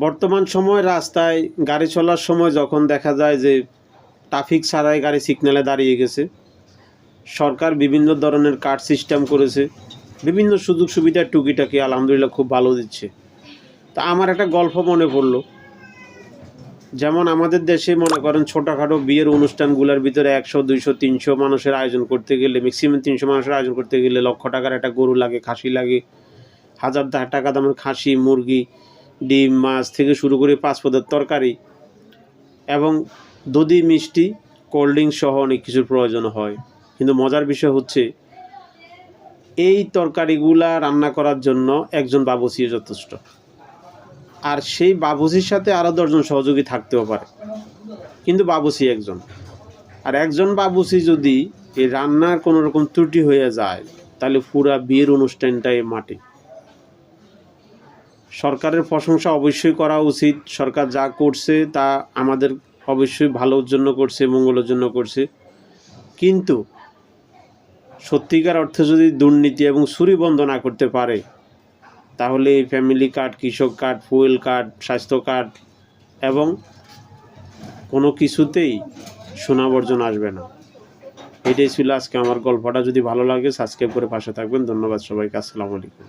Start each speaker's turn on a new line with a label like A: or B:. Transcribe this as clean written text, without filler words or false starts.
A: বর্তমান সময় রাস্তায় গাড়ি চলার সময় যখন দেখা যায় যে ট্রাফিক ছাড়াই গাড়ি সিগন্যালে দাঁড়িয়ে গেছে, সরকার বিভিন্ন ধরনের কার্ড সিস্টেম করেছে, বিভিন্ন সুযোগ সুবিধা টুকিটাকি আলহামদুলিল্লাহ খুব ভালো দিচ্ছে। তা আমার একটা গল্প মনে পড়লো। যেমন আমাদের দেশে মনে করেন ছোটোখাটো বিয়ের অনুষ্ঠানগুলোর ভিতরে 100, 200, 300 মানুষের আয়োজন করতে গেলে, ম্যাক্সিমাম 300 মানুষের আয়োজন করতে গেলে লক্ষ টাকার একটা গরু লাগে, খাসি লাগে, 1000 টাকা দামের খাসি, মুরগি, ডিম, মাছ থেকে শুরু করে 5 পদের তরকারি এবং দধি, মিষ্টি, কোল্ড ড্রিঙ্কস সহ অনেক কিছুর প্রয়োজন হয়। কিন্তু মজার বিষয় হচ্ছে এই তরকারিগুলা রান্না করার জন্য একজন বাবুর্চি যথেষ্ট, আর সেই বাবুর্চির সাথে আরও 10 জন সহযোগী থাকতেও পারে, কিন্তু বাবুর্চি একজন। আর একজন বাবুর্চি যদি এই রান্নার কোনো রকম ত্রুটি হয়ে যায় তাহলে পুরা বিয়ের অনুষ্ঠানটাই মাটি। সরকারের প্রশংসা অবশ্যই করা উচিত। সরকার যা করছে তা আমাদের অবশ্যই ভালোর জন্য করছে, মঙ্গলের জন্য করছে। কিন্তু সত্যিকার অর্থে যদি দুর্নীতি এবং চুরি বন্ধ না করতে পারে তাহলে এই ফ্যামিলি কার্ড, কৃষক কার্ড, ফুয়েল কার্ড, স্বাস্থ্য কার্ড এবং কোনো কিছুতেই সুনাম আসবে না। এটাই ছিল আজকে আমার গল্পটা। যদি ভালো লাগে সাবস্ক্রাইব করে পাশে থাকবেন। ধন্যবাদ সবাইকে। আসসালামু আলাইকুম।